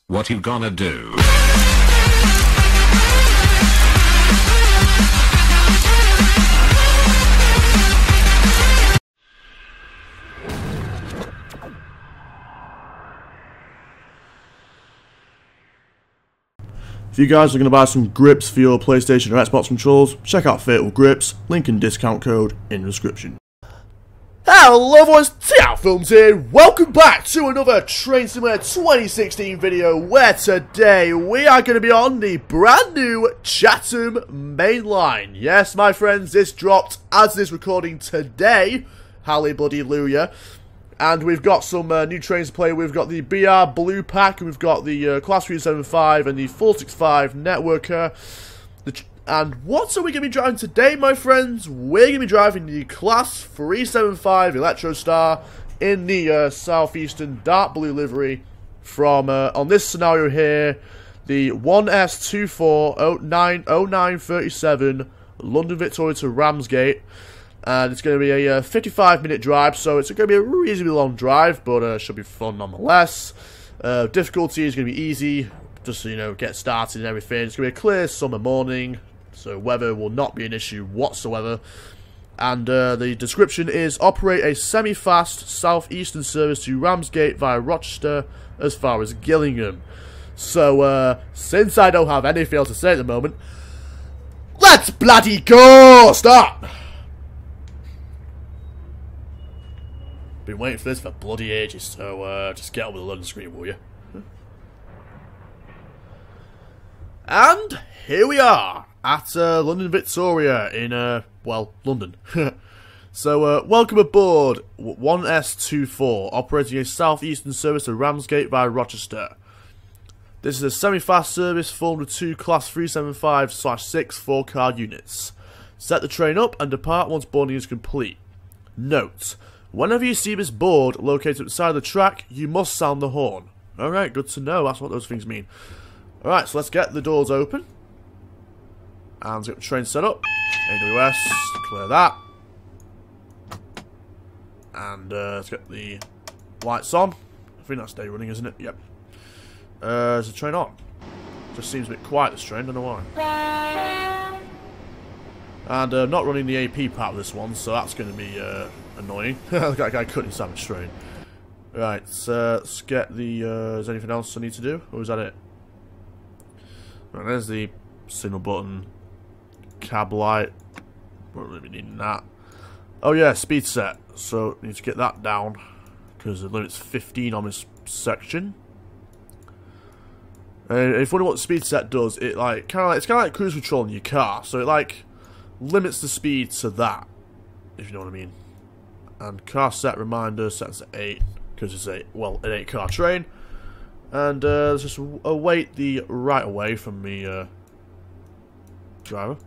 What you gonna do? If you guys are going to buy some grips for your PlayStation or Xbox controls, check out Fatal Grips, link and discount code in the description. Hello boys, T-Out Films here, welcome back to another Train Simulator 2016 video where today we are going to be on the brand new Chatham main line. Yes my friends, this dropped as this recording today, hallelujah. And we've got some new trains to play. We've got the BR Blue Pack, and we've got the Class 375 and the 465 Networker. And what are we going to be driving today, my friends? We're going to be driving the Class 375 Electro Star in the Southeastern Dark Blue livery from, on this scenario here, the 1S240937 London Victoria to Ramsgate. And it's going to be a 55-minute drive, so it's going to be a reasonably long drive, but it should be fun nonetheless. Difficulty is going to be easy, just so you know, get started and everything. It's going to be a clear summer morning, so weather will not be an issue whatsoever. And the description is, operate a semi-fast southeastern service to Ramsgate via Rochester as far as Gillingham. So, since I don't have anything else to say at the moment, let's bloody go! Start! Been waiting for this for bloody ages, so just get on with the loading screen, will you? And here we are at London Victoria in well, London. So welcome aboard 1S24, operating a southeastern service to Ramsgate via Rochester. This is a semi-fast service formed of two Class 375/6 4-car units. Set the train up and depart once boarding is complete. Note: whenever you see this board located at the side of the track, you must sound the horn. Alright, good to know, that's what those things mean. Alright, so let's get the doors open. And let's get the train set up. AWS, clear that. And let's get the lights on. I think that's day running, isn't it? Yep. Is the train on? Just seems a bit quiet, this train, don't know why. And not running the AP part of this one, so that's going to be annoying. Look at that guy cutting his sandwich train. Right, so let's get the... is there anything else I need to do? Or is that it? Right, there's the signal button. Cab light. Won't really be needing that. Oh yeah, speed set. So, need to get that down. Because the limit's 15 on this section. And if you wonder what the speed set does, it like it's kind of like cruise control in your car. So it like limits the speed to that, if you know what I mean. And car set reminder sets at 8 because it's an 8-car train. And let's just await the right of way from the driver.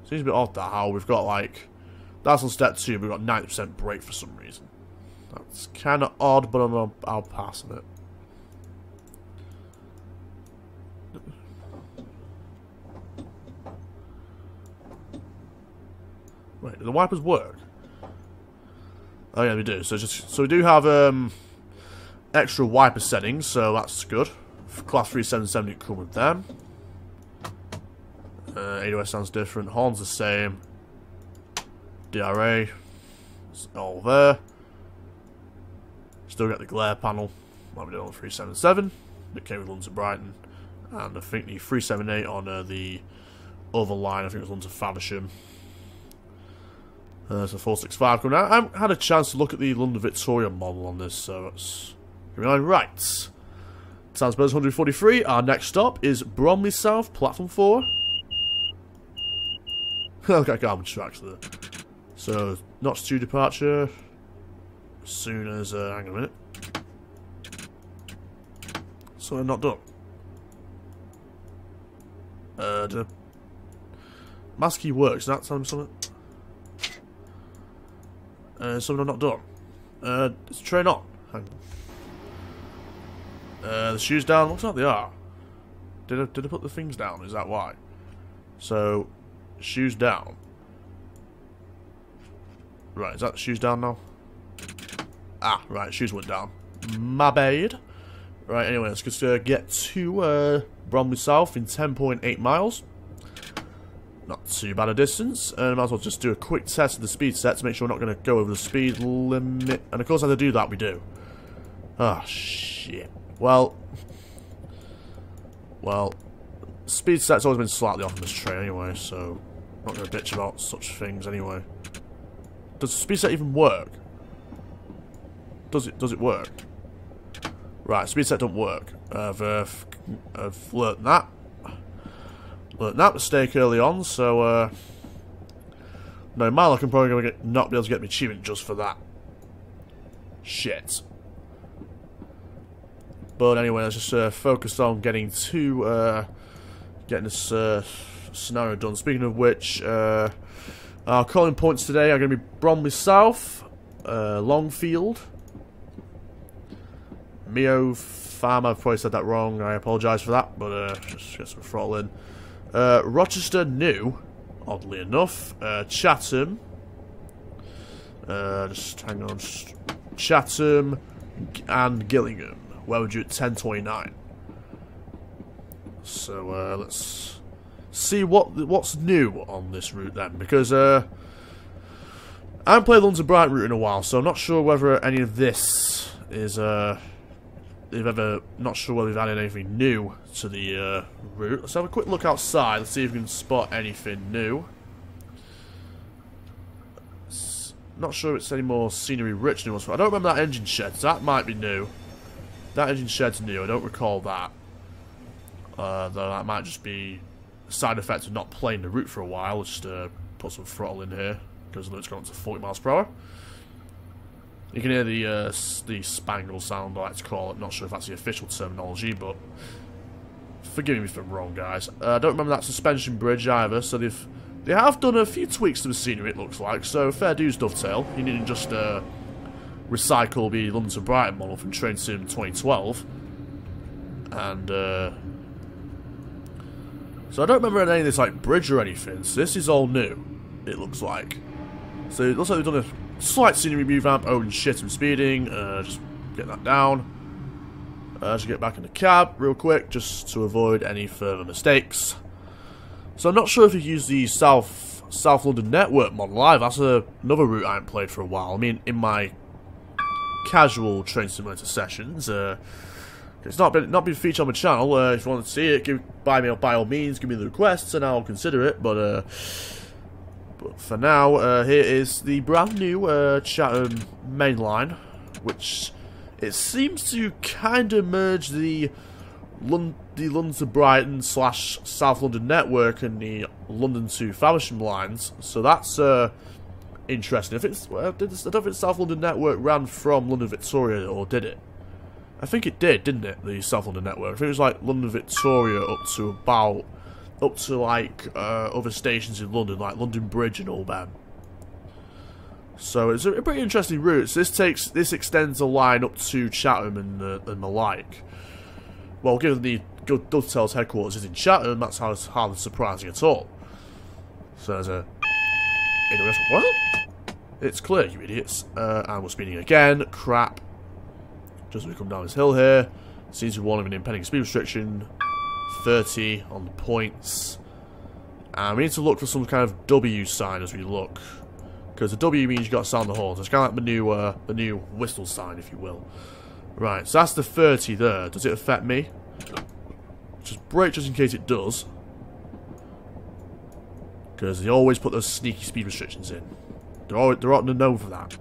Seems a bit odd that how we've got like that's on step 2, but we've got 90% brake for some reason. That's kind of odd, but I'll pass on it. Wait, do the wipers work? Oh yeah, we do. So we do have extra wiper settings, so that's good. For Class 377, it come with them. AWS sounds different. Horn's the same. DRA, it's all there. Still get the glare panel, like we did on the 377. It came with London to Brighton, and I think the 378 on the other line. I think it was London to Faversham. So 465 coming out. I haven't had a chance to look at the London Victoria model on this, so it's right. Transbers 143. Our next stop is Bromley South, platform 4. Look at garbage tracks there. So Notch 2 departure. As soon as hang on a minute. So I'm not done. Mask key works. Is that telling me something? Something I'm not done. Is the train on? Hang on. The shoes down. Looks like they are. Did I put the things down? Is that why? So shoes down. Right, is that the shoes down now? Ah, right, shoes went down. My bad. Right, anyway, let's just get to Bromley South in 10.8 miles. Not too bad a distance. And I might as well just do a quick test of the speed set to make sure we're not going to go over the speed limit. And of course, as I do that, we do. Ah, oh, shit. Well, speed set's always been slightly off on this train anyway, so I'm not going to bitch about such things anyway. Does the speed set even work? Does it work? Right, speed set don't work. I've learnt that. Learnt that mistake early on, so no, Milo can probably gonna not be able to get me achievement just for that. Shit. But anyway, let's just focus on getting to getting this scenario done. Speaking of which, our calling points today are going to be Bromley South, Longfield, Mio Farm. I've probably said that wrong. I apologise for that, but just get some throttle in. Rochester New, oddly enough. Chatham. Just hang on. Chatham and Gillingham. Where would you at 10:29? So let's see what's new on this route then, because I haven't played London Brighton route in a while, so I'm not sure whether any of this is not sure whether we've added anything new to the route. Let's have a quick look outside. Let's see if we can spot anything new. Not sure if it's any more scenery rich new ones. I don't remember that engine shed. So that might be new. That engine shed's new. I don't recall that. Though that might just be a side effect of not playing the route for a while. Let's just put some throttle in here because it's gone up to 40 miles per hour. You can hear the spangle sound, I like to call it. Not sure if that's the official terminology, but forgive me if I'm wrong, guys. I don't remember that suspension bridge either. So they have done a few tweaks to the scenery, it looks like. So fair dues, Dovetail. You didn't just recycle the London to Brighton model from Train Sim 2012, and so I don't remember any of this like bridge or anything. So this is all new, it looks like. So it looks like they've done a slight scenery revamp. Oh, and shit, I'm speeding. Just get that down. Just get back in the cab real quick, just to avoid any further mistakes. So I'm not sure if you use the South London Network model live. That's another route I haven't played for a while. I mean, in my casual train simulator sessions, it's not been featured on my channel. If you want to see it, by all means, give me the requests and I'll consider it. But for now, here is the brand new Chatham main line, which it seems to kind of merge the London to Brighton / South London Network and the London to Faversham lines. So that's interesting. I don't think the South London Network ran from London Victoria, or did it? I think it did, didn't it? The South London Network. I think it was like London Victoria up to like other stations in London, like London Bridge and all that. So it's a pretty interesting route. So this extends the line up to Chatham and the like. Well, given the Dovetail's headquarters is in Chatham, that's hardly surprising at all. So there's a what? It's clear, you idiots. And we're speeding again. Crap. Just as we come down this hill here, seems to be warning of an impending speed restriction. 30 on the points. And we need to look for some kind of W sign as we look, because the W means you got to sound the horn. So it's kind of like the new whistle sign, if you will. Right, so that's the 30 there. Does it affect me? Just brake just in case it does, because they always put those sneaky speed restrictions in. They're on the know for that,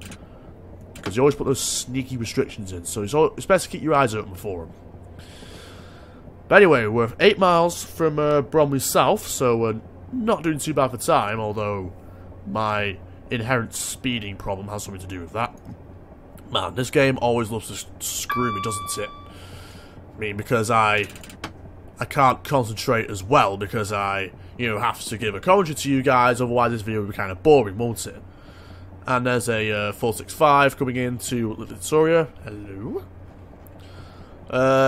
because they always put those sneaky restrictions in. So it's best to keep your eyes open for them. But anyway, we're 8 miles from Bromley South, so we're not doing too bad for time, although my inherent speeding problem has something to do with that. Man, this game always loves to screw me, doesn't it? I mean, because I can't concentrate as well, because I, have to give a commentary to you guys, otherwise this video would be kind of boring, won't it? And there's a 465 coming into Victoria. Hello.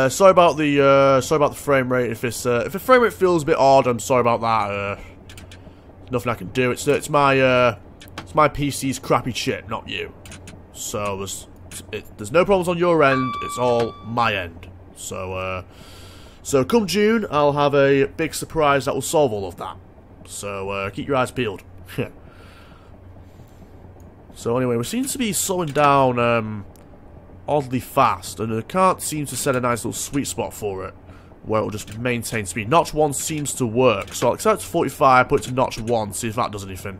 Sorry about the frame rate. If the frame rate feels a bit odd, I'm sorry about that. Nothing I can do. It's my PC's crappy chip, not you. So there's there's no problems on your end, it's all my end. So come June, I'll have a big surprise that will solve all of that. So keep your eyes peeled. So anyway, we seem to be slowing down oddly fast, and I can't seem to set a nice little sweet spot for it, where it'll just maintain speed. Notch 1 seems to work, so I'll accept 45, put it to notch 1, see if that does anything.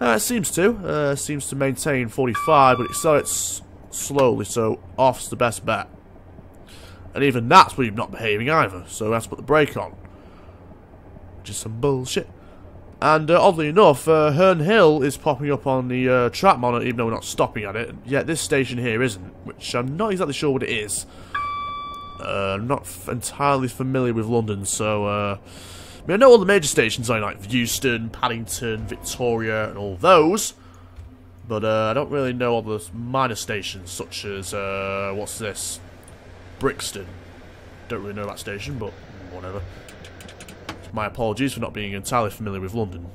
It seems to maintain 45, but it accelerates slowly, so off's the best bet. And even that's probably not behaving either, so we have to put the brake on. Which is some bullshit. And oddly enough, Herne Hill is popping up on the track monitor, even though we're not stopping at it. Yet this station here isn't, which I'm not exactly sure what it is. I'm not entirely familiar with London, so I mean, I know all the major stations like Euston, Paddington, Victoria, and all those. But I don't really know all the minor stations, such as, what's this? Brixton. Don't really know that station, but whatever. My apologies for not being entirely familiar with London.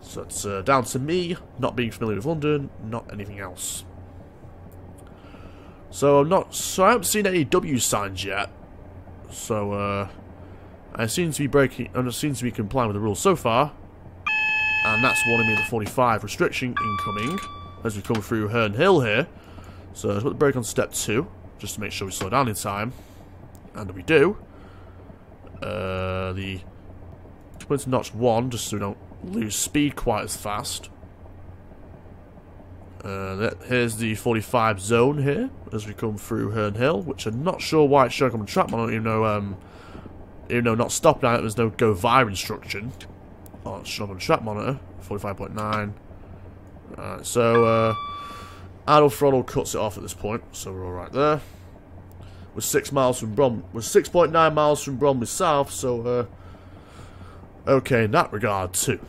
So it's down to me, not being familiar with London, not anything else. So I haven't seen any W signs yet. So I seem to be complying with the rules so far. And that's warning me of the 45 restriction incoming as we come through Herne Hill here. So let's put the brake on step 2, just to make sure we slow down in time. And we do. Put it to notch 1, just so we don't lose speed quite as fast. Here's the 45 zone here, as we come through Herne Hill, which I'm not sure why it's showing up on the track monitor, even though not stopping at it, there's no go via instruction. Oh, it's showing up on the track monitor, 45.9. Alright, so, idle throttle cuts it off at this point, so we're alright there. We're 6.9 miles from Bromley South, so okay in that regard too.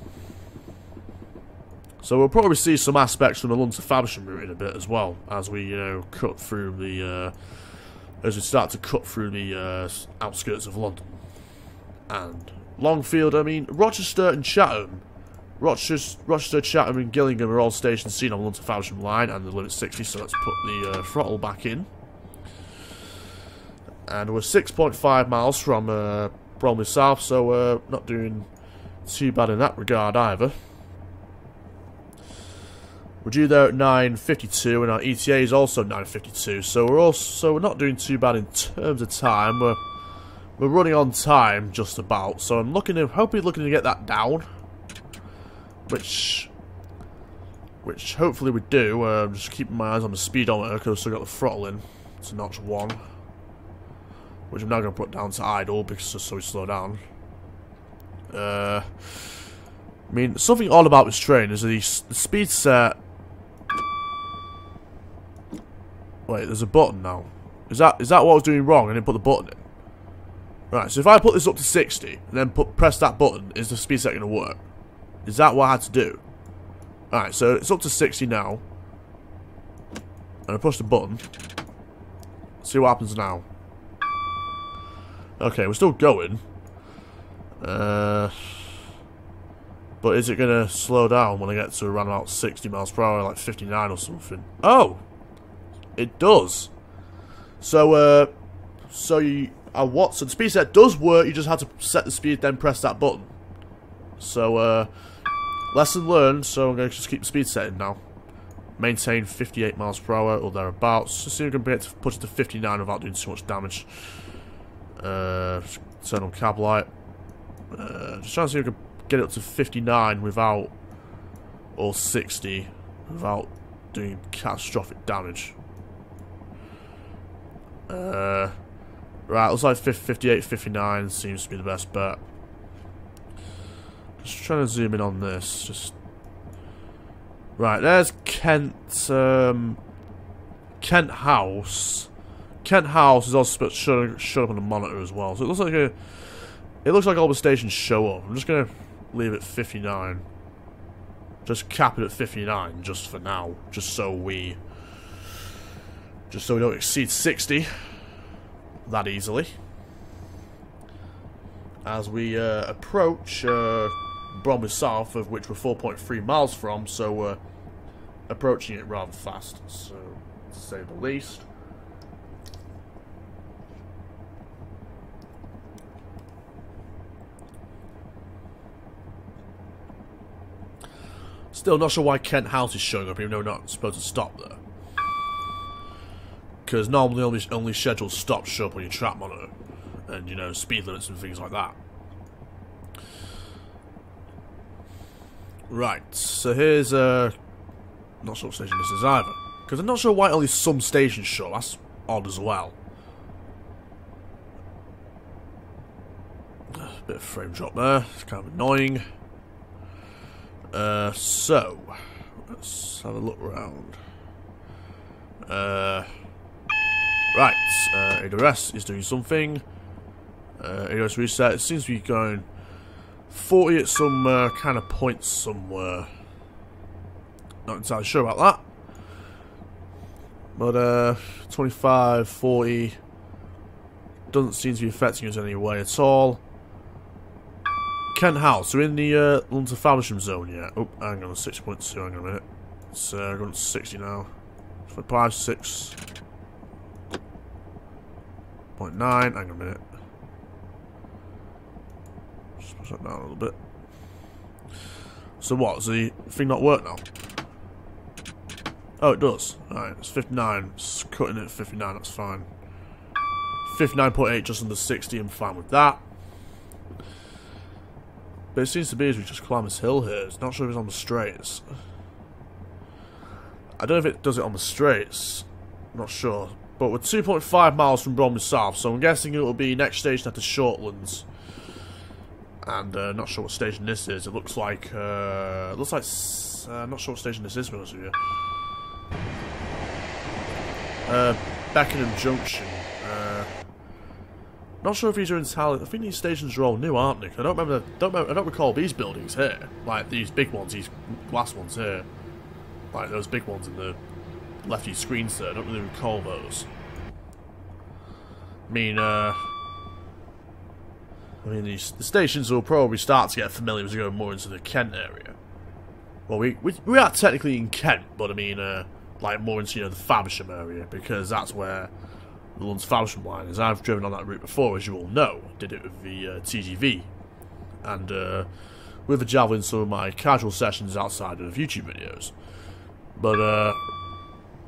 So we'll probably see some aspects from the London to Faversham route in a bit as well, as we cut through the as we start to cut through the outskirts of London and Longfield. I mean, Rochester and Chatham. Rochester, Chatham, and Gillingham are all stations seen on the London to Faversham line, and the limit 60. So let's put the throttle back in. And we're 6.5 miles from Bromley South, so we're not doing too bad in that regard either. We're due there at 9:52, and our ETA is also 9:52, so we're not doing too bad in terms of time. We're running on time just about, so I'm hopefully looking to get that down, which hopefully we do. I'm just keeping my eyes on the speedometer because I've still got the throttle in to notch 1. Which I'm now going to put down to idle because just so we slow down. I mean, something odd about this train is the speed set. Wait, there's a button now. Is that what I was doing wrong? I didn't put the button in. Right, so if I put this up to 60 and then press that button, is the speed set going to work? Is that what I had to do? Alright, so it's up to 60 now. And I push the button. See what happens now. Okay, we're still going. But is it going to slow down when I get to around about 60 miles per hour, like 59 or something? Oh! It does. So, so the speed set does work, you just have to set the speed, then press that button. So, lesson learned, so I'm going to just keep the speed setting now. Maintain 58 miles per hour, or thereabouts. Just see if we can get to push it to 59 without doing too much damage. Turn on cab light. Just trying to see if we can get it up to 59 without, or 60, without doing catastrophic damage. Right, looks like 58, 59 seems to be the best bet. Just trying to zoom in on this. Right, there's Kent House. Kent House is also showing up on the monitor as well. So it looks like all the stations show up. I'm just gonna leave it 59. Just cap it at 59 just for now. Just so we don't exceed 60 that easily. As we approach Bromley South, of which we're 4.3 miles from, so approaching it rather fast, so to say the least. Still not sure why Kent House is showing up, even though we're not supposed to stop there. Because normally only scheduled stops show up on your track monitor. And, you know, speed limits and things like that. Right, so here's, not sure what station this is either. Because I'm not sure why only some stations show, that's odd as well. Bit of frame drop there, it's kind of annoying. So, let's have a look around. Right, AWS is doing something. AWS reset, it seems to be going 40 at some kind of point somewhere. Not entirely sure about that. But 25, 40 doesn't seem to be affecting us in any way at all. Kent House, we're in the London Faversham zone yet. Oh, hang on, 6.2, hang on a minute. It's going to 60 now. 5, 6. 0.9, hang on a minute. Just push that down a little bit. So what, does the thing not work now? Oh, it does. Alright, it's 59. It's cutting it at 59, that's fine. 59.8, just under 60, I'm fine with that. But it seems to be as we just climb this hill here. It's not sure if it's on the straights. I don't know if it does it on the straights. I'm not sure. But we're 2.5 miles from Bromley South, so I'm guessing it will be next station after Shortlands. And not sure what station this is. It looks like I'm not sure what station this is, to be honest with you. Beckenham Junction. Not sure if these are entirely. I think these stations are all new, aren't they? I don't recall these buildings here, like these big ones, these glass ones here, like those big ones in the lefty screens there. I don't really recall those. I mean, the stations will probably start to get familiar as we go more into the Kent area. Well, we are technically in Kent, but I mean, like more into, you know, the Faversham area, because that's where the London Faversham line is. I've driven on that route before, as you all know. Did it with the TGV, and with the Javelin, some of my casual sessions outside of YouTube videos. But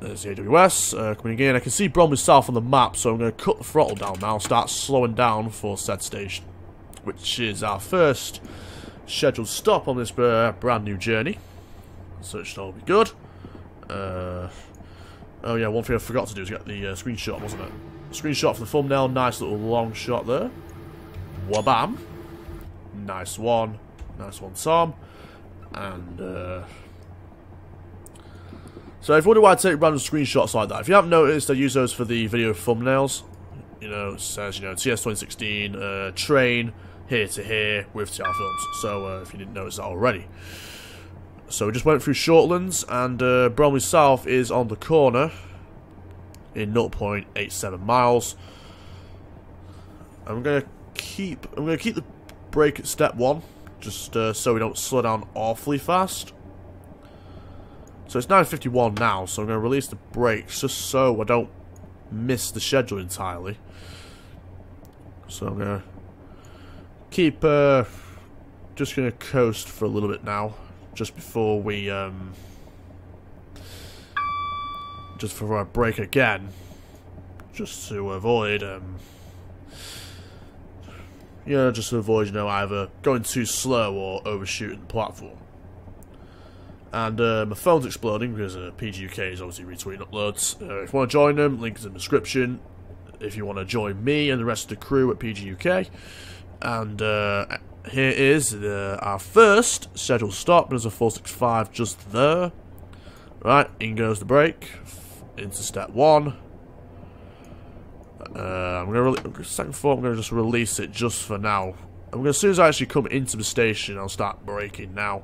there's the AWS coming in. I can see Bromley South on the map, so I'm going to cut the throttle down now, start slowing down for said station, which is our first scheduled stop on this brand new journey. So it should all be good. Oh yeah, one thing I forgot to do is get the screenshot, wasn't it? Screenshot for the thumbnail, nice little long shot there. Wabam. Nice one, Tom. And so if you wonder why I take random screenshots like that, if you haven't noticed, I use those for the video thumbnails. You know, it says, you know, TS 2016 train here to here with TR Films. So if you didn't notice that already. So we just went through Shortlands, and Bromley South is on the corner in 0.87 miles. I'm gonna keep the brake at step 1, just so we don't slow down awfully fast. So it's 9:51 now, so I'm gonna release the brakes just so I don't miss the schedule entirely. So I'm gonna keep just gonna coast for a little bit now. Just before we, just before I brake again, just to avoid, just to avoid, you know, either going too slow or overshooting the platform. And my phone's exploding because PGUK is obviously retweeting uploads. If you want to join them, link is in the description. If you want to join me and the rest of the crew at PGUK, and here is our first scheduled stop. There's a 465 just there. Right, in goes the brake into step 1. I'm gonna second thought. I'm gonna just release it just for now. As soon as I actually come into the station, I'll start braking now.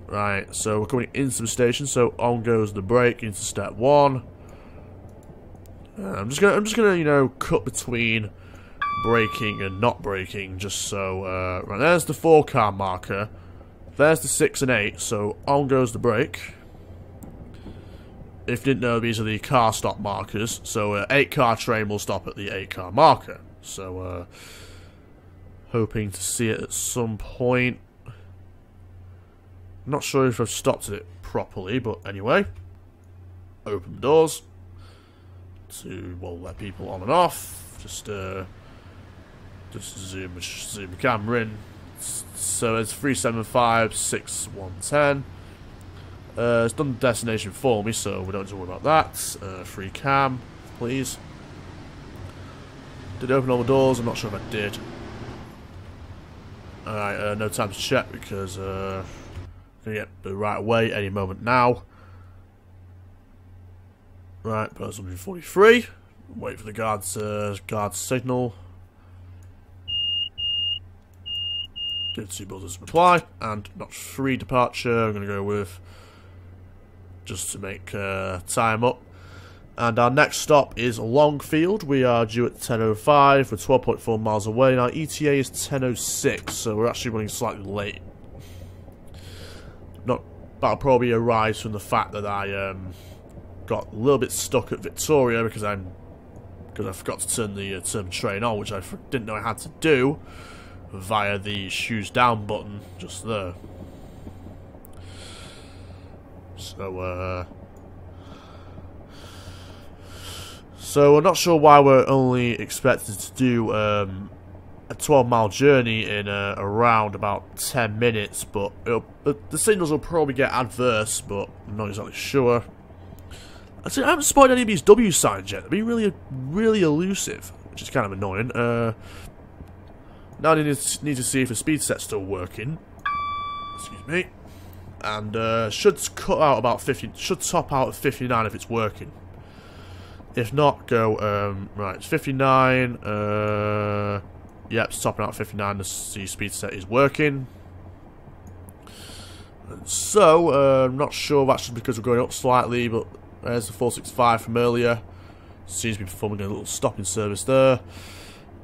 Right, so we're coming into the station. So on goes the brake into step 1. I'm just gonna you know, cut between braking and not braking, just so right, there's the 4-car marker, there's the 6 and 8, so on goes the brake. if you didn't know, these are the car stop markers. So 8-car train will stop at the 8-car marker. So hoping to see it at some point. Not sure if I've stopped it properly, but anyway. Open the doors to, well, let people on and off. Just zoom the camera in. So it's 375 6110. It's done the destination for me, so we don't have to worry about that. Free cam, please. Did open all the doors? I'm not sure if I did. Alright, no time to check because gonna get the right away any moment now. Right, post 143. Wait for the guard's signal. Give 2 buzzers reply, and not free departure. I'm gonna go with just to make time up. And our next stop is Longfield. We are due at 10:05. We're 12.4 miles away. And our ETA is 10:06, so we're actually running slightly late. That'll probably arise from the fact that I got a little bit stuck at Victoria because I forgot to turn the train on, which I didn't know I had to do via the shoes down button just there. So I'm not sure why we're only expected to do a 12-mile journey in around about 10 minutes, but the signals will probably get adverse, but I'm not exactly sure. I haven't spotted any of these W signs yet. They're being really elusive, which is kind of annoying. Now I need to see if the speed set's still working. Excuse me. And should cut out about 50. Should top out at 59 if it's working. If not, go right. It's 59. Yep, it's topping out at 59. The speed set is working. And so I'm not sure if that's just because we're going up slightly, but there's the 465 from earlier. Seems to be performing a little stopping service there.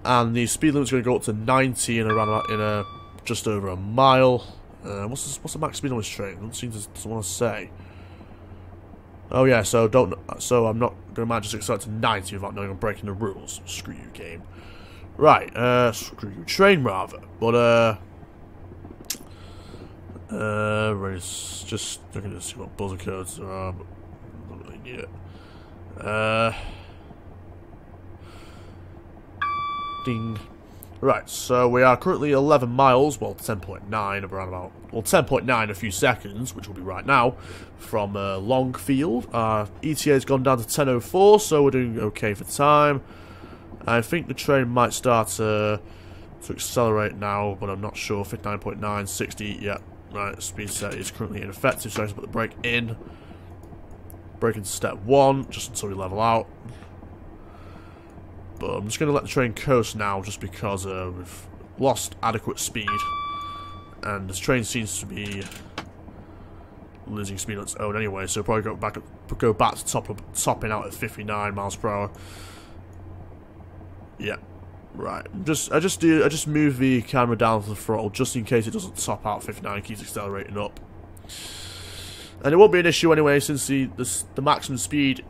And the speed limit's going to go up to 90 in around about just over a mile. What's the max speed on this train? Doesn't want to say. Oh yeah, so I'm not going to manage to accelerate to 90 without knowing I'm breaking the rules. Screw you, game. Right, screw you, train rather. But just looking to see what buzzer codes there are, but I don't really need it. Ding. Right, so we are currently 11 miles, well 10.9 around about, well 10.9 a few seconds, which will be right now, from Longfield. Our ETA has gone down to 10:04, so we're doing okay for time. I think the train might start to accelerate now, but I'm not sure. 59.9, 60, yeah, right, speed set is currently ineffective, so I have to put the brake in. Brake into step 1, just until we level out. But I'm just going to let the train coast now, just because we've lost adequate speed, and this train seems to be losing speed on its own anyway. So we'll probably go back to topping out at 59 miles per hour. Yeah, right. I just move the camera down to the throttle just in case it doesn't top out 59 and keeps accelerating up. And it won't be an issue anyway, since the maximum speed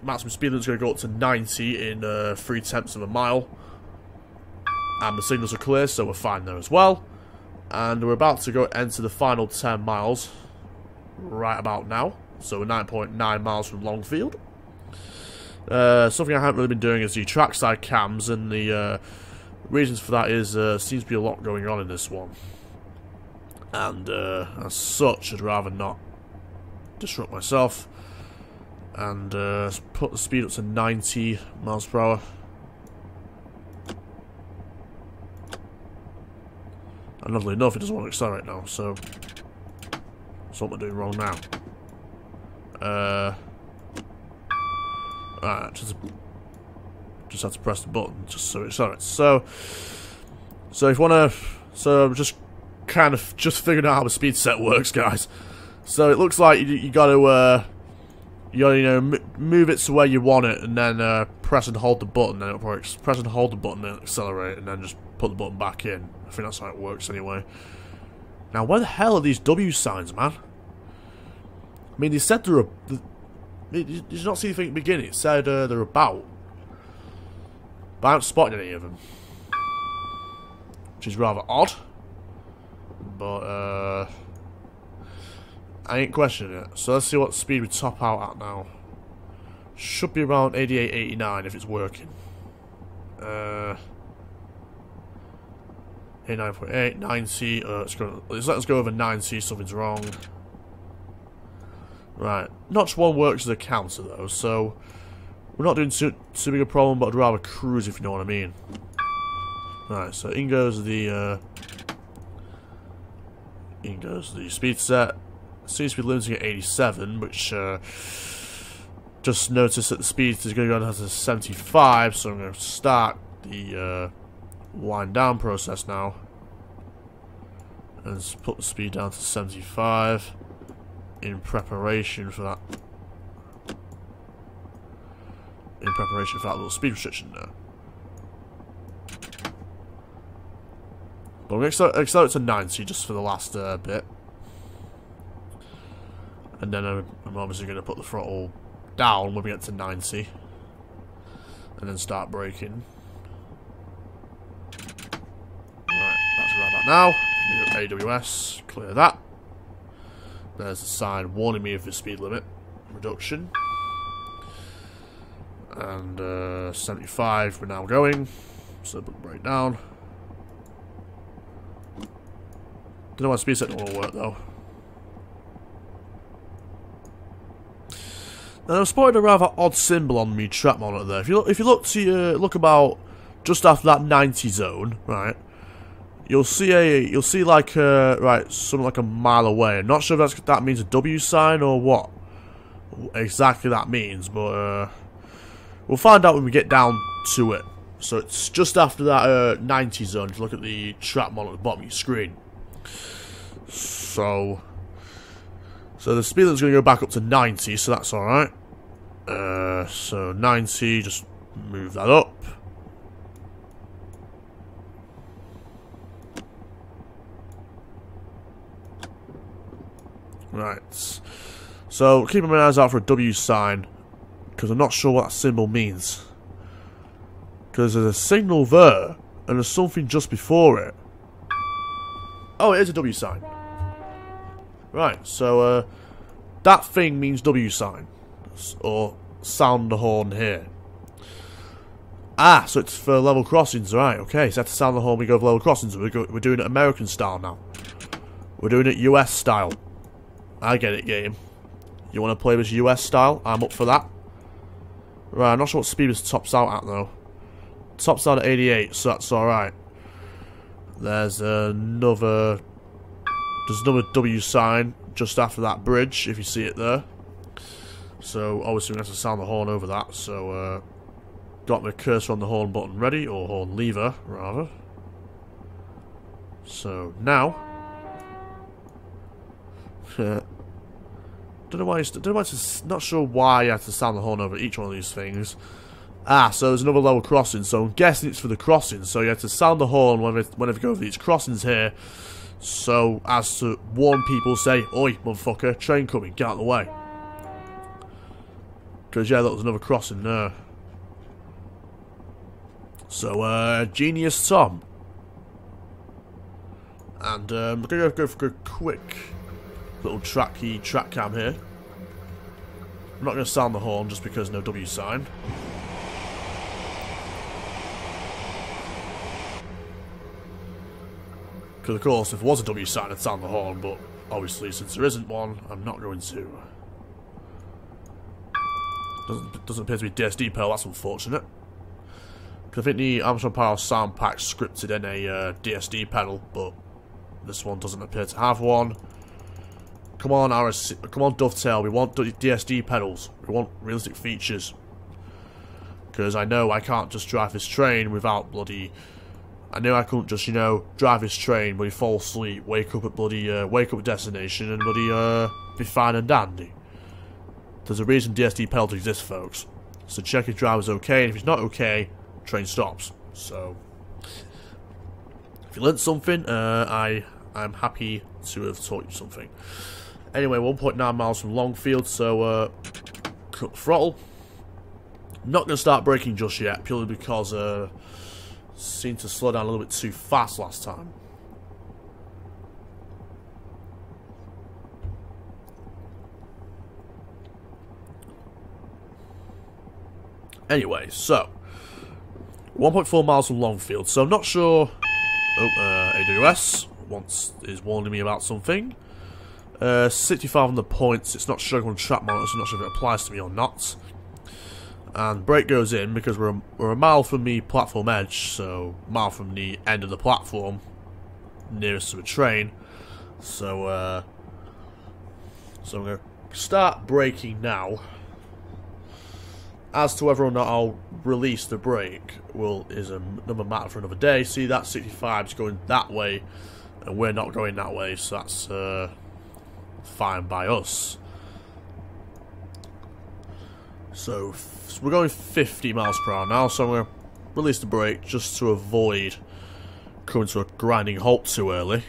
limit's going to go up to 90 in 3/10 of a mile. And the signals are clear, so we're fine there as well. And we're about to go enter the final 10 miles right about now. So we're 9.9 miles from Longfield. Something I haven't really been doing is the trackside cams, and the reasons for that is seems to be a lot going on in this one. And as such, I'd rather not disrupt myself. And put the speed up to 90 miles per hour. And oddly enough, it doesn't want to accelerate now, so that's what we're doing wrong now. Alright, just have to press the button just so it accelerates. So if you wanna, I'm just kind of just figuring out how the speed set works, guys. So it looks like you gotta move it to where you want it, and then press and hold the button, and it'll probably press and hold the button and accelerate, and then just put the button back in. I think that's how it works anyway. Now, where the hell are these W signs, man? I mean, they said Did you not see anything at the beginning? It said they're about. But I haven't spotted any of them. Which is rather odd. But, I ain't questioning it. So let's see what speed we top out at now. Should be around 88, 89 if it's working. 89.8, 90. Let's let us go over 90, something's wrong. Right. Notch 1 works as a counter though, so we're not doing too big a problem, but I'd rather cruise if you know what I mean. Right, so in goes the speed set. Seems to be limiting at 87, which just noticed that the speed is going to go down to 75, so I'm going to start the wind down process now. And let's put the speed down to 75 in preparation for that. In preparation for that little speed restriction there. But I'm going to accelerate to 90 just for the last bit. And then I'm obviously going to put the throttle down when we get to 90. And then start braking. Right, that's right about now. AWS, clear that. There's the sign warning me of the speed limit reduction. And 75 we're now going. So put the brake down. Don't know why speed setting will work though. Now I've spotted a rather odd symbol on me track monitor there. If you look about just after that 90 zone, right? You'll see right, something like a mile away. I'm not sure if that means a W sign or what exactly that means, but we'll find out when we get down to it. So it's just after that 90 zone. If you look at the track monitor at the bottom of your screen. So the speed limit's going to go back up to 90, so that's alright. So 90, just move that up. Right. So keeping my eyes out for a W sign, because I'm not sure what that symbol means. Because there's a signal there, and there's something just before it. Oh, it is a W sign. Right, so that thing means W sign. Or sound the horn here. Ah, so it's for level crossings, right, okay. So that's to sound the horn we go for level crossings. We're doing it American style now. We're doing it US style. I get it, game. You want to play this US style? I'm up for that. Right, I'm not sure what speed this tops out at though. Tops out at 88, so that's alright. There's another W sign just after that bridge, if you see it there. So obviously we have to sound the horn over that. So got my cursor on the horn button ready, or horn lever rather. So now, not sure why I have to sound the horn over each one of these things. Ah, so there's another level crossing, so I'm guessing it's for the crossing. So you have to sound the horn whenever you go over these crossings here. So as to warn people, say, "Oi, motherfucker, train coming, get out of the way." Because yeah, look, there's another crossing there. So Genius Tom. And we're gonna go for a quick little track cam here. I'm not gonna sound the horn just because no W sign. Because of course, if there was a W sign, I'd sound the horn, but obviously since there isn't one, I'm not going to. Doesn't appear to be DSD pedal, that's unfortunate. Because I think the Amazon Power sound pack scripted in a DSD pedal, but this one doesn't appear to have one. Come on, come on, Dovetail, we want DSD pedals. We want realistic features. Because I know I can't just drive this train without bloody... I know I couldn't just, you know, drive this train, bloody fall asleep, wake up at destination, and bloody, be fine and dandy. There's a reason DSD pedals exist, folks. So check if driver's okay, and if he's not okay, train stops. So, if you learnt something, I'm happy to have taught you something. Anyway, 1.9 miles from Longfield, so, cut the throttle. Not going to start braking just yet, purely because seemed to slow down a little bit too fast last time. Anyway, so 1.4 miles from Longfield, so I'm not sure. Oh, AWS is warning me about something. 65 on the points. It's not showing on track monitor, so I'm not sure if it applies to me or not. And brake goes in because we're a mile from the platform edge, so a mile from the end of the platform, nearest to a train. So, I'm going to start braking now. As to whether or not I'll release the brake, is another matter for another day. See, that 65 is going that way, and we're not going that way, so that's fine by us. So we're going 50 miles per hour now, so I'm going to release the brake just to avoid coming to a grinding halt too early.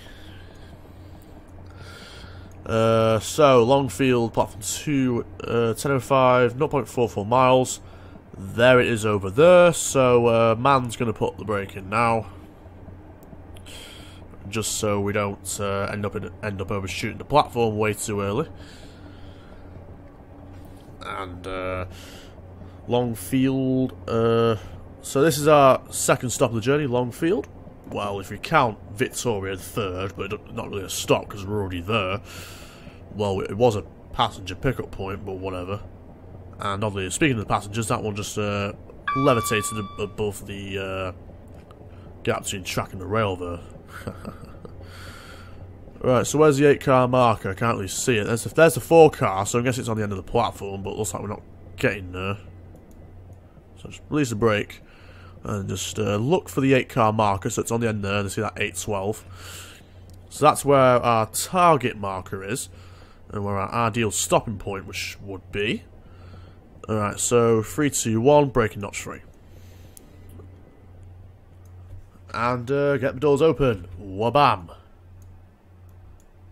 So, Longfield, platform 2, 10:05, 0.44 miles. There it is over there, so man's going to put the brake in now. Just so we don't end up overshooting the platform way too early. And, Longfield, so this is our second stop of the journey, Longfield. Well, if we count Victoria the third, but not really a stop because we're already there. Well, it was a passenger pickup point, but whatever. And obviously, speaking of the passengers, that one just levitated above the gap between track and the rail there. Right, so where's the 8-car marker? I can't really see it. There's the 4-car, so I guess it's on the end of the platform, but it looks like we're not getting there. So just release the brake. And just look for the 8-car marker, so it's on the end there, and see that 812. So that's where our target marker is, and where our ideal stopping point, which would be. Alright, so 3, 2, 1, braking notch 3. And get the doors open. Wabam!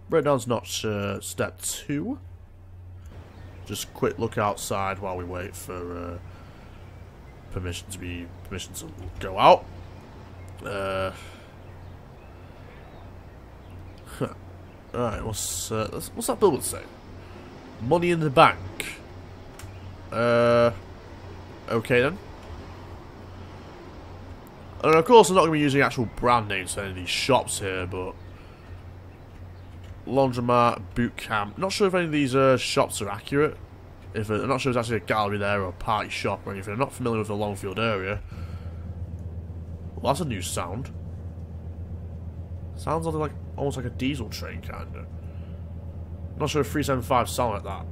Breakdown's notch step 2. Just quick look outside while we wait for permission to go out. Alright, what's that billboard say? Money in the bank. Okay then. And of course I'm not going to be using actual brand names for any of these shops here, but laundromat, boot camp. Not sure if any of these shops are accurate. I'm not sure if there's actually a gallery there or a party shop or anything. I'm not familiar with the Longfield area. Well, that's a new sound. Sounds like almost like a diesel train, kinda. Not sure if 375 sound like that.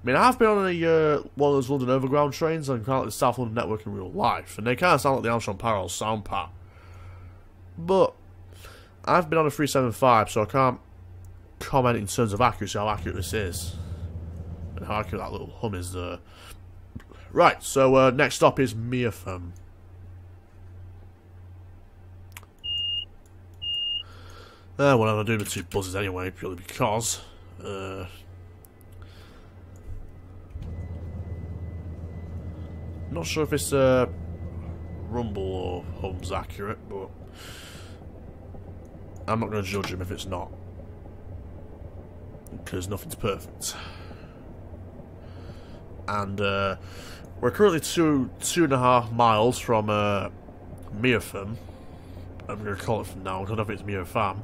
I mean, I have been on one of those London Overground trains and kind of like the South London Network in real life, and they kind of sound like the Armstrong Parallel sound pack. But I've been on a 375, so I can't comment in terms of accuracy how accurate this is. And how accurate that little hum is there. Right, so next stop is Meerfam. Well, I'm doing the 2 buzzes anyway, purely because. Not sure if this rumble or hum's accurate, but I'm not going to judge him if it's not. Because nothing's perfect. And we're currently 2.5 miles from Meerfam. I'm going to call it from now, because I don't think it's Meerfam.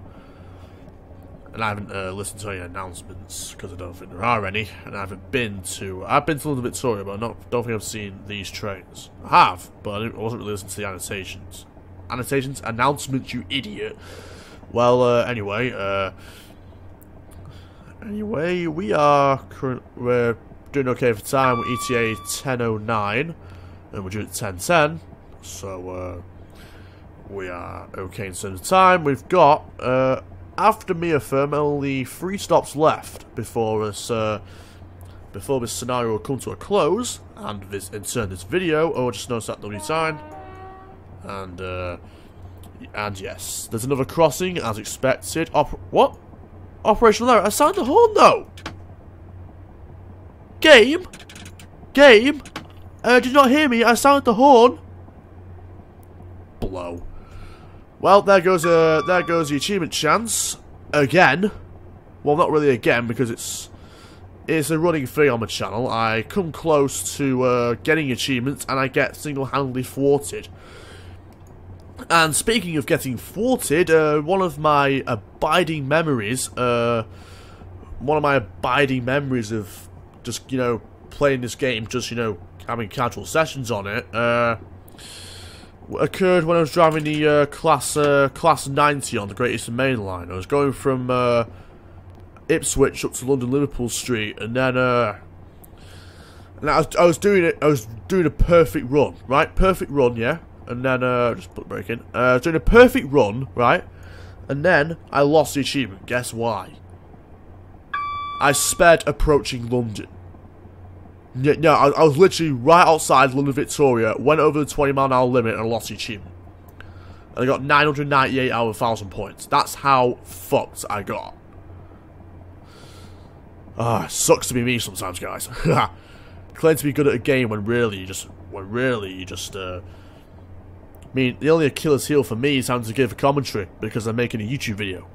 And I haven't listened to any announcements, because I don't think there are any. And I haven't been to... I've been to London Victoria, but I don't think I've seen these trains. I have, but I wasn't really listening to the annotations. Annotations? Announcements, you idiot. Well, anyway, we're doing okay for time. We're ETA 10:09, and we're due at 10:10. So, we are okay in terms of time. We've got, after Meerfam, only 3 stops left before this scenario will come to a close, and in turn this video. Oh, I just noticed that W sign. And yes, there's another crossing as expected. What? Operational error. I signed the horn though. Game? Game? Did you not hear me? I sounded the horn. Blow. Well, there goes the achievement chance. Again. Well, not really again, because it's a running thing on my channel. I come close to getting achievements, and I get single-handedly thwarted. And speaking of getting thwarted, one of my abiding memories of just, you know, playing this game, just, you know, having casual sessions on it, occurred when I was driving the Class 90 on the Great Eastern Main Line. I was going from Ipswich up to London Liverpool Street, and then I was doing a perfect run, right? Perfect run, yeah. And then just put the brake in. I was doing a perfect run, right? And then I lost the achievement. Guess why? I sped approaching London. Yeah, no, I was literally right outside London Victoria, went over the 20-mile-an-hour limit, and I lost the achievement. And I got 998 out of 1,000 points. That's how fucked I got. Sucks to be me sometimes, guys. Claim to be good at a game when really you just, I mean, the only Achilles heel for me is having to give a commentary because I'm making a YouTube video.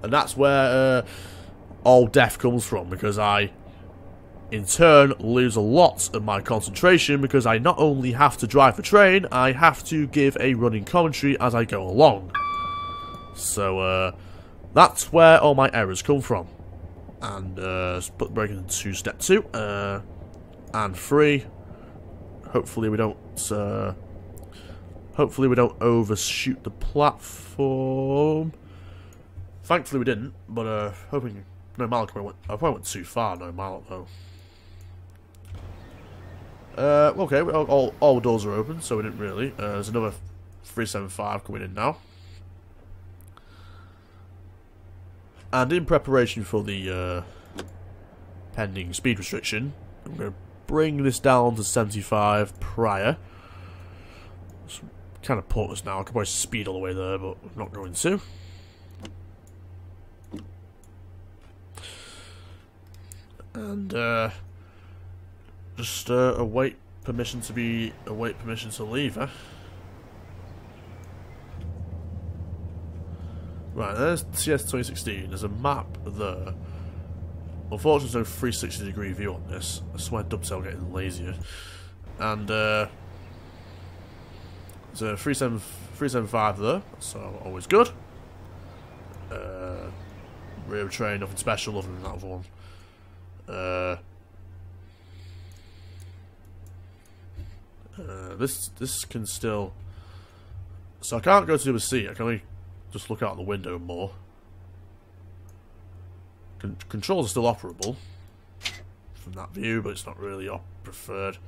And that's where all death comes from, because I, in turn, lose a lot of my concentration because I not only have to drive the train, I have to give a running commentary as I go along. So, that's where all my errors come from. And, let's put the brake into step 2, and 3. Hopefully we don't overshoot the platform. Thankfully we didn't, but hoping no Malak I probably went too far, no Malak though. Okay, all doors are open, so we didn't really. There's another 375 coming in now. And in preparation for the pending speed restriction, I'm going to bring this down to 75 prior. It's kind of pointless now. I could probably speed all the way there, but I'm not going to. And just await permission to leave. Right, there's TS 2016. There's a map there. Unfortunately, there's no 360-degree view on this. I swear Dovetail getting lazier. And there's a 375 there, so always good. Rear train, nothing special other than that other one. This can still. So I can't go to the other seat. I can only just look out the window more. Controls are still operable from that view, but it's not really preferred.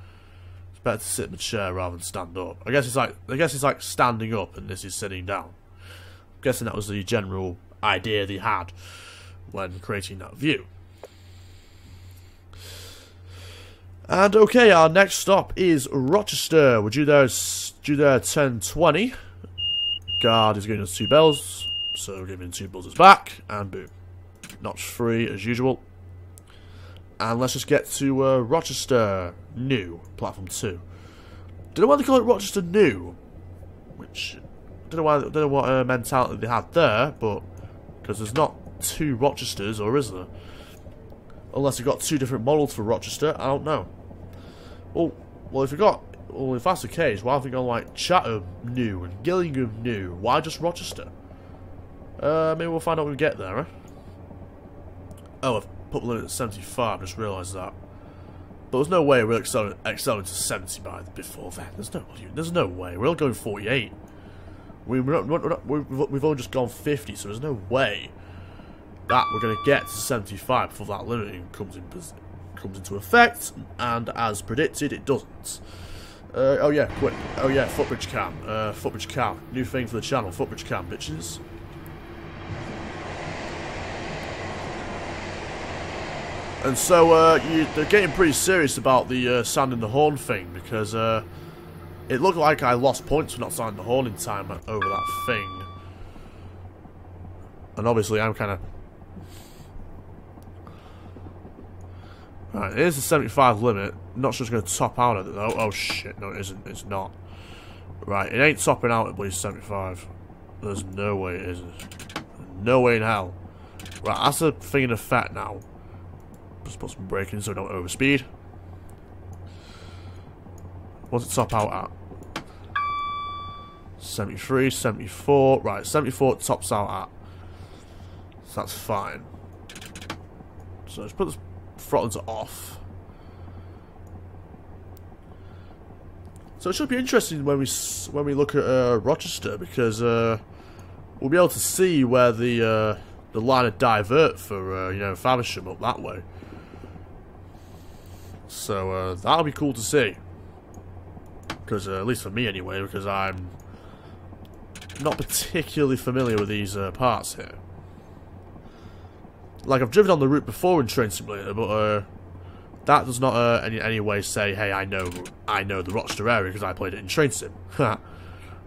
It's better to sit in the chair rather than stand up. I guess it's like standing up, and this is sitting down. I'm guessing that was the general idea they had when creating that view. And okay, our next stop is Rochester. We're due there 10:20. Guard is giving us 2 bells, so giving 2 buzzers back, and boom. Notch 3 as usual. And let's just get to Rochester New, platform 2. Don't know why they call it Rochester New, which don't know what mentality they had there, but because there's not 2 Rochesters, or is there? Unless they've got 2 different models for Rochester, I don't know. Well, if that's the case, why have they gone like Chatham New and Gillingham New? Why just Rochester? Maybe we'll find out when we get there, eh? Oh, I've put the limit at 75, just realised that. But there's no way we'll excel to 70 before then. There's no way. We're all going 48. We've only just gone 50, so there's no way that we're going to get to 75 before that limiting comes into effect, and as predicted, it doesn't. Oh yeah, quick. Oh yeah, footbridge cam. Footbridge cam. New thing for the channel, footbridge cam, bitches. And so, they're getting pretty serious about the sounding the horn thing, because it looked like I lost points for not sounding the horn in time over that thing. And obviously I'm kind of... Right, here's the 75 limit. Not sure it's going to top out at it though. Oh shit, no it isn't. It's not. Right, it ain't topping out at least 75. There's no way it isn't. No way in hell. Right, that's a thing in effect now. Just put some braking so we don't overspeed. What's it top out at? 73, 74. Right, 74 it tops out at. So that's fine. So let's put this throttle to off. So it should be interesting when we look at Rochester, because we'll be able to see where the line of divert for you know, Faversham up that way. So that'll be cool to see, because at least for me anyway, because I'm not particularly familiar with these parts here. Like, I've driven on the route before in Train Simulator, but that does not in any way say, hey, I know the Rochester area because I played it in Train Sim. I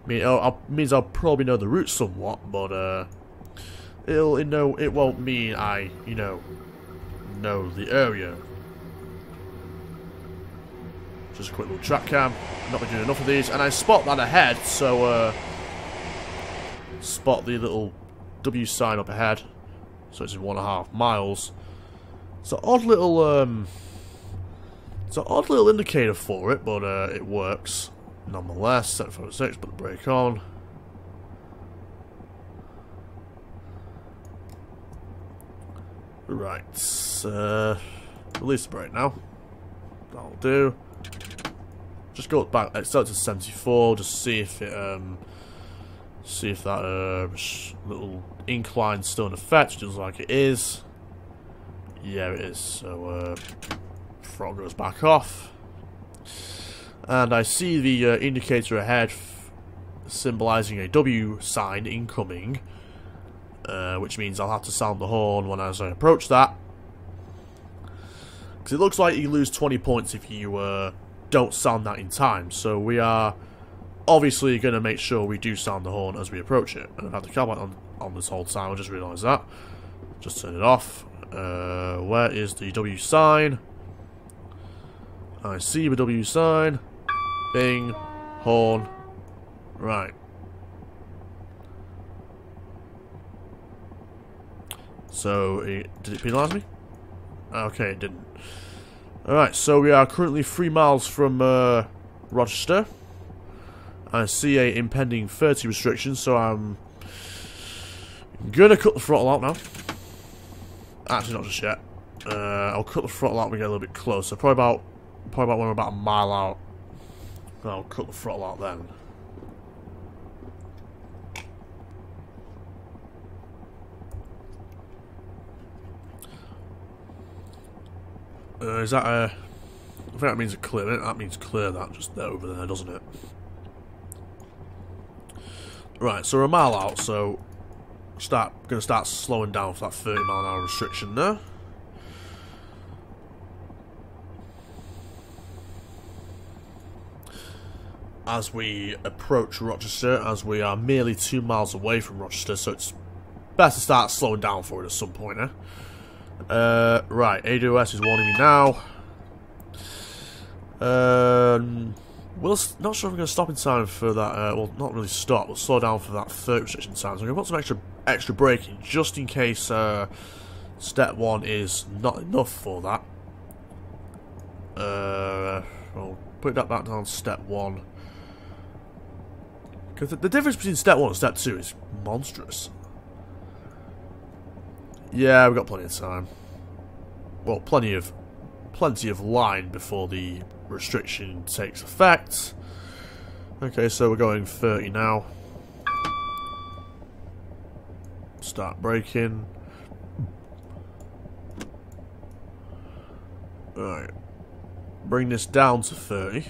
mean, it means I'll probably know the route somewhat, but it won't mean I, you know the area. Just a quick little track cam. Not been doing enough of these, and I spot that ahead. So spot the little W sign up ahead. So it's in 1.5 miles. It's an odd little indicator for it, but it works nonetheless. Set for 6, put the brake on. Right, release the brake now. That'll do. Just go back, start to 74, just see if it see if that little incline's still in effect, which looks like it is. Yeah, it is. So throttle goes back off, and I see the indicator ahead symbolising a W sign incoming, which means I'll have to sound the horn as I approach that, because it looks like you lose 20 points if you don't sound that in time. So we are obviously going to make sure we do sound the horn as we approach it. And I've had the car light on this whole time, I just realised that. Just turn it off. Where is the W sign? I see the W sign. Bing. Horn. Right. So, did it penalise me? Okay, it didn't. Alright, so we are currently 3 miles from Rochester. I see a impending 30 restriction, so I'm gonna cut the throttle out now. Actually, not just yet. I'll cut the throttle out when we get a little bit closer. Probably about when we're about a mile out. I'll cut the throttle out then. Is that a... I think that means a clear. That means clear that just there over there, doesn't it? Right, so we're a mile out, so gonna start slowing down for that 30-mile-an-hour restriction there. As we approach Rochester, as we are merely 2 miles away from Rochester, so it's best to start slowing down for it at some point, eh? Right, ADOS is warning me now. Not sure if we're going to stop in time for that, well, not really stop, but slow down for that 30 restriction time. So we're going to put some extra braking, just in case step 1 is not enough for that. We'll put that back down to step 1. Because the difference between step 1 and step 2 is monstrous. Yeah, we've got plenty of time. Well, plenty of line before the restriction takes effect. Okay, so we're going 30 now. Start braking. Alright. Bring this down to 30.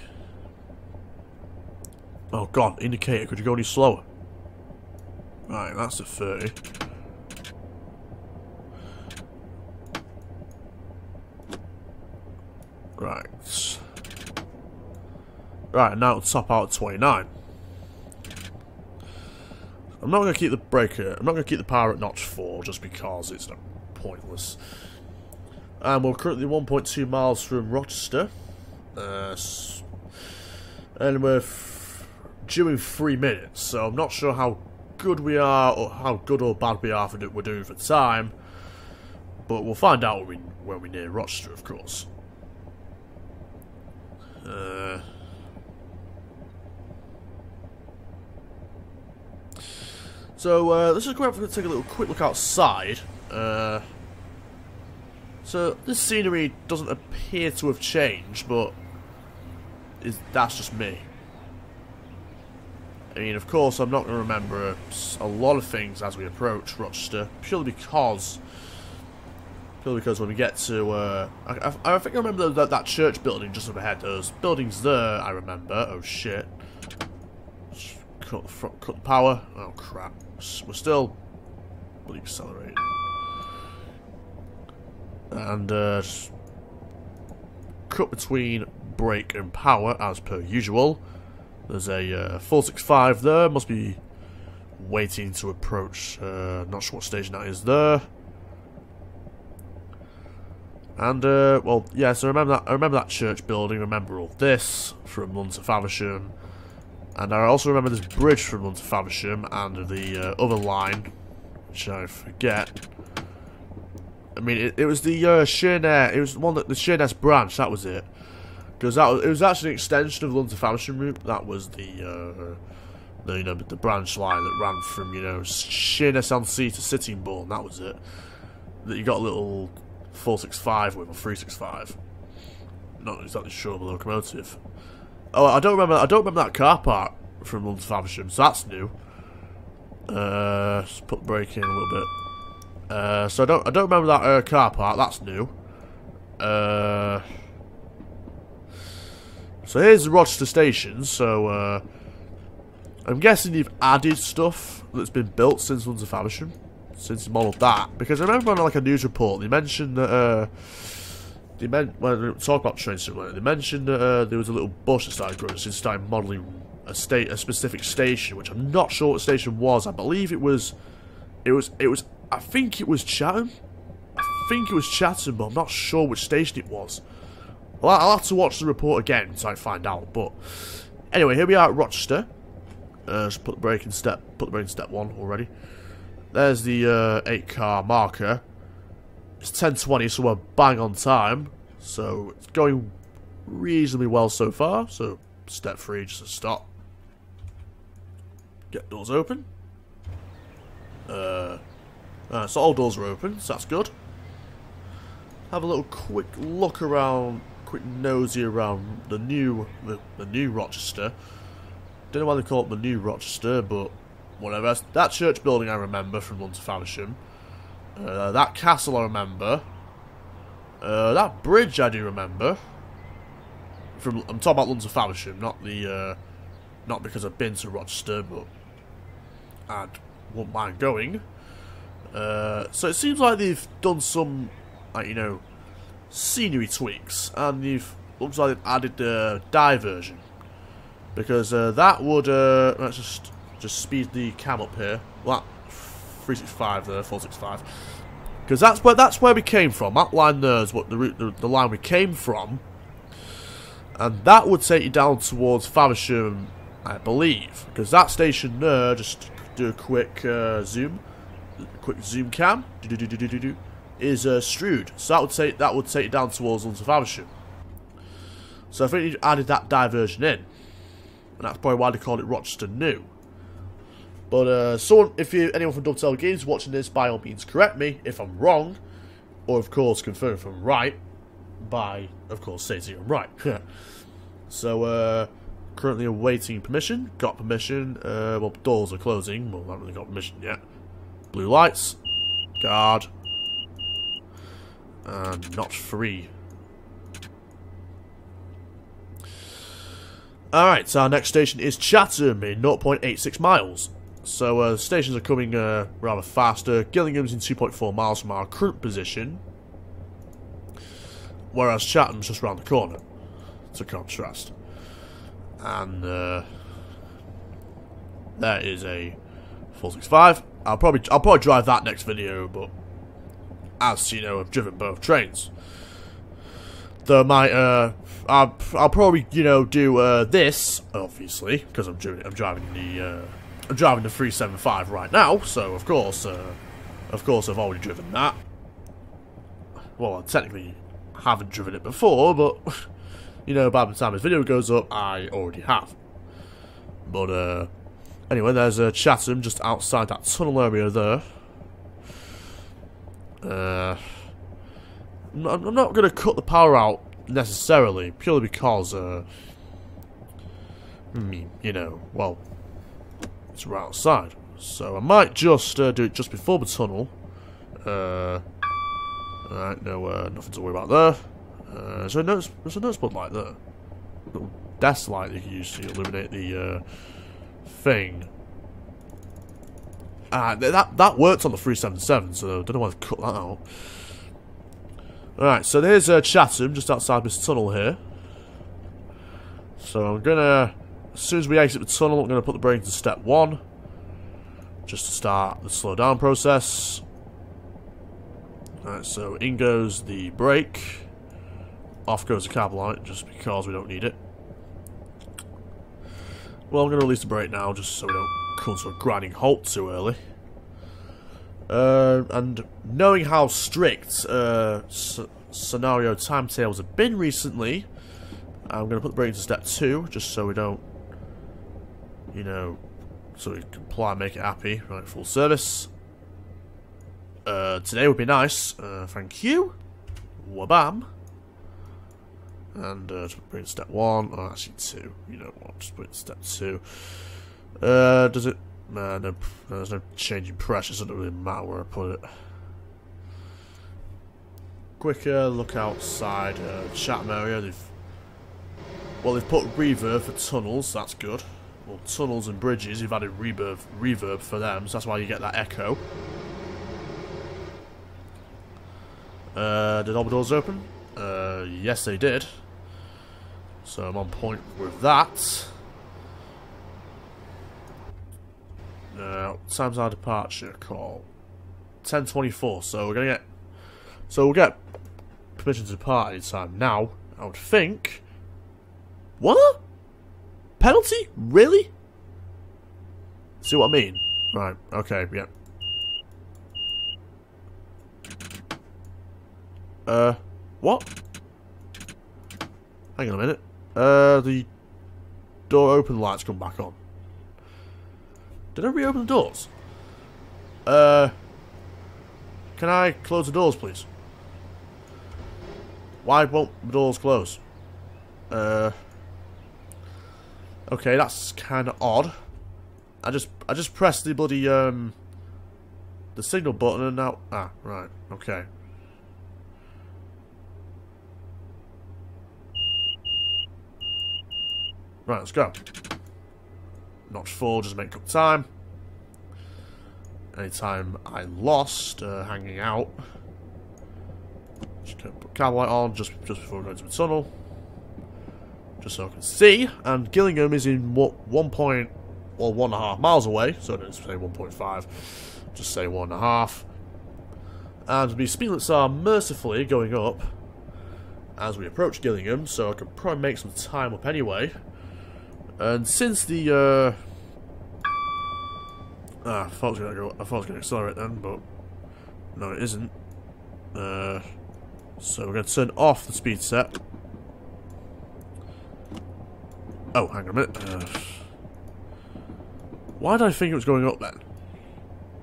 Oh god, indicator, could you go any slower? Right, that's at 30. Right. Right, now it'll top out at 29. I'm not going to keep the breaker. I'm not going to keep the power at notch 4 just because it's pointless. And we're currently 1.2 miles from Rochester. And we're due in 3 minutes, so I'm not sure how good we are, or how good or bad we are for what we're doing for time. But we'll find out when we're near Rochester, of course. So let's just go out and take a little quick look outside. So this scenery doesn't appear to have changed, but that's just me. I mean, of course, I'm not going to remember a lot of things as we approach Rochester, purely because when we get to, I think I remember that church building just up ahead. Those buildings there, I remember. Oh shit! Cut the power. Oh crap! We're still bloody accelerating, and just cut between brake and power as per usual. There's a 465 there. Must be waiting to approach. Not sure what station that is there. And well, yeah. So I remember that church building. Remember all this from London to Faversham, and I also remember this bridge from London to Faversham and the other line, which I forget. I mean, it was the Sheerness. It was the one that the Sheerness branch. That was it. Because it was actually an extension of the London to Faversham route. That was the branch line that ran from Sheerness-on-Sea to Sittingbourne. That was it. That you got a little 465 with, or 365. Not exactly sure of the locomotive. Oh, I don't remember that car park from London to Faversham. So that's new. Just put the brake in a little bit. So I don't remember that car park. That's new. So here's the Rochester station. So I'm guessing you've added stuff that's been built since London to Faversham, since you modelled that. Because I remember on like a news report, they mentioned that when we talk about trains, they mentioned that there was a little bush that started growing since started modelling a specific station, which I'm not sure what station was. I believe it was. I think it was Chatham. But I'm not sure which station it was. Well, I'll have to watch the report again so I find out. But anyway, here we are at Rochester. Just put the brake in step 1 already. There's the 8-car marker. It's 10:20, so we're bang on time. So it's going reasonably well so far. So step 3, just to stop. Get doors open. So all doors are open, so that's good. Have a little quick look around, quick nosy around the new Rochester. Don't know why they call it the new Rochester, but whatever. That church building I remember from London to Faversham. That castle I remember. That bridge I do remember. I'm talking about London to Faversham, not because I've been to Rochester, but I wouldn't mind going. So it seems like they've done some, scenery tweaks, and looks like they've added the diversion, because that would let's just speed the cam up here. Well, 365 there, 465, because that's where we came from. That line there is what the line we came from, and that would take you down towards Faversham, I believe, because that station there. Just do a quick zoom. Quick zoom cam is Strood, so that would take it down towards London to Faversham. So I think you added that diversion in, and that's probably why they called it Rochester New. But if anyone from Dovetail Games watching this, by all means correct me if I'm wrong, or of course confirm if I'm right by of course stating I'm right. So currently awaiting permission. Got permission. Well, doors are closing. Well, not really got permission yet. Blue lights, guard, and not free. Alright, so our next station is Chatham in 0.86 miles. So stations are coming rather faster. Gillingham's in 2.4 miles from our current position, whereas Chatham's just round the corner, to contrast. And there is a 465. I'll probably drive that next video, but as you know, I've driven both trains. Though I'll probably do this obviously because I'm driving the 375 right now. So of course I've already driven that. Well, I technically haven't driven it before, but by the time this video goes up, I already have. But anyway, there's Chatham just outside that tunnel area there. I'm not going to cut the power out necessarily, purely because, well, it's right outside. So I might just do it just before the tunnel. Alright, nothing to worry about there. There's a notice board light there. Little desk light you can use to illuminate the thing. That worked on the 377, so I don't know why they cut that out. Alright, so there's Chatham, just outside this tunnel here. So I'm gonna, as soon as we exit the tunnel, I'm gonna put the brake into step 1. Just to start the slow down process. Alright, so in goes the brake. Off goes the cab light, just because we don't need it. Well, I'm gonna release the brake now, just so we don't come to a grinding halt too early. And knowing how strict scenario timetables have been recently, I'm going to put the brake into step 2, just so we don't, so we comply and make it happy. Right, full service. Today would be nice. Thank you. Wabam. And just put the brake into step 1. Oh, actually 2. You know what? Just put it in step 2. Does it? No, there's no change in pressure, so it doesn't really matter where I put it. Quick look outside Chatham area. They've put reverb for tunnels, so that's good. Well, tunnels and bridges, you've added reverb for them, so that's why you get that echo. Did all the doors open? Yes, they did. So I'm on point with that. Time's our departure call. 10:24. So we'll get permission to depart any time now. I would think. What? Penalty? Really? See what I mean? Right. Okay. Yeah. What? Hang on a minute. The door open lights come back on. Did I reopen the doors? Can I close the doors, please? Why won't the doors close? Okay, that's kind of odd. I just pressed the bloody the signal button and now right, okay. Right, let's go. Notch 4, just make up time. Anytime I lost hanging out. Just put cab light on just before we go into the tunnel. Just so I can see. And Gillingham is in 1.5 miles away, so I don't say 1.5. Just say 1.5. And the speed limits are mercifully going up as we approach Gillingham, so I can probably make some time up anyway. And since the I thought I was gonna accelerate then, but no, it isn't. So we're gonna turn off the speed set. Oh, hang on a minute. Why did I think it was going up then?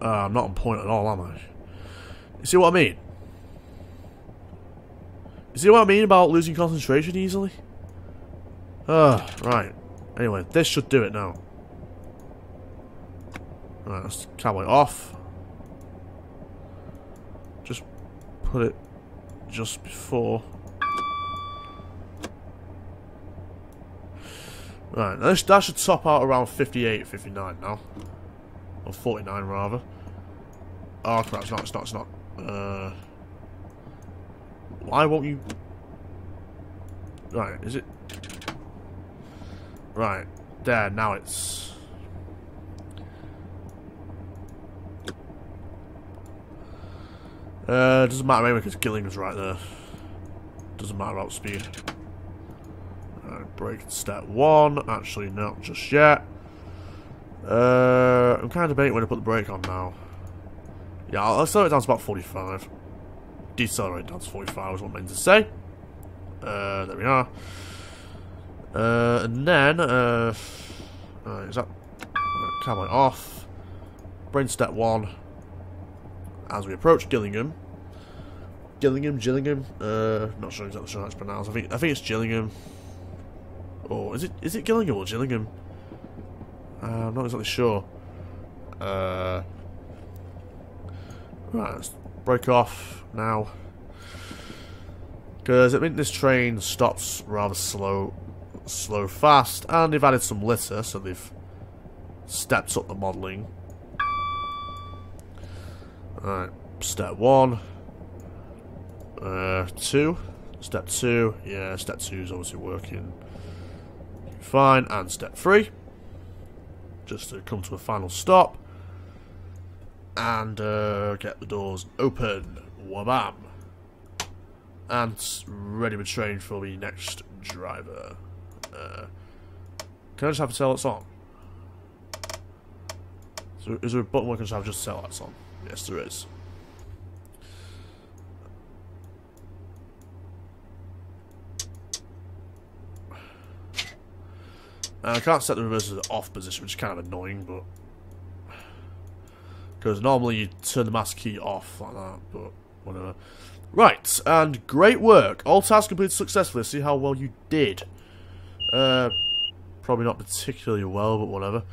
I'm not on point at all, am I? You see what I mean? You see what I mean about losing concentration easily? Right. Anyway, this should do it now. Right, let's cab light off. Just put it just before. Right, that should top out around 58, 59 now. Or 49 rather. Oh crap, it's not. Why won't you... Right, is it... Right, there, now it's... Doesn't matter anyway because Gillingham's right there. Doesn't matter about speed. Brake step 1. Actually, not just yet. I'm kind of debating when to put the brake on now. Yeah, I'll accelerate down to about 45. Decelerate down to 45 is what I meant to say. There we are. And then, is that carbon off? Brain step 1. As we approach Gillingham. Gillingham? Not sure exactly how it's pronounced. I think it's Gillingham. Or is it Gillingham or Gillingham? I'm not exactly sure. Right, let's break off now. Because I think this train stops rather slow fast, and they've added some litter, so they've stepped up the modelling. Alright, step 1. 2. Step 2. Yeah, step 2 is obviously working fine. And step 3. Just to come to a final stop. And get the doors open. Wabam. And ready to train for the next driver. Can I just have to tell it's on? So is there a button where I can just have just tell that's on? Yes, there is. I can't set the reverse to the off position, which is kind of annoying, but because normally you turn the master key off like that, but whatever. Right, and great work. All tasks completed successfully. See how well you did. Probably not particularly well, but whatever.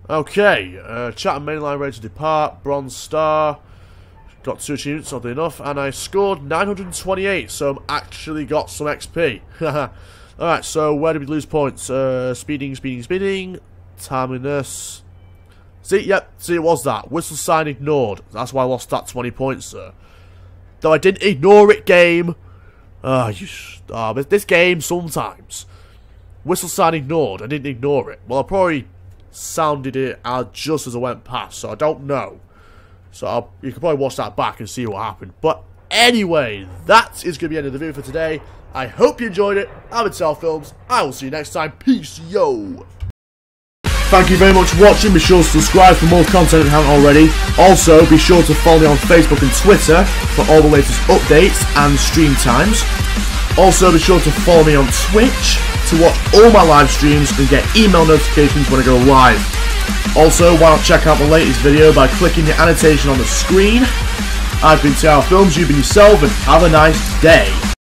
Okay, Chatham main line ready to depart. Bronze star. Got 2 achievements, oddly enough, and I scored 928, so I've actually got some XP. Alright, so where did we lose points? Speeding. Timeliness. See, yep, see, it was that. Whistle sign ignored. That's why I lost that 20 points, sir. Though I didn't ignore it, game. But this game, sometimes. Whistle sign ignored. I didn't ignore it. Well, I probably sounded it just as I went past, so I don't know. So you can probably watch that back and see what happened. But anyway, that is going to be the end of the video for today. I hope you enjoyed it. I'm Chatham Films. I will see you next time. Peace, yo. Thank you very much for watching. Be sure to subscribe for more content if you haven't already. Also, be sure to follow me on Facebook and Twitter for all the latest updates and stream times. Also, be sure to follow me on Twitch to watch all my live streams and get email notifications when I go live. Also, why not check out the latest video by clicking the annotation on the screen. I've been Chatham Films, you've been yourself, and have a nice day.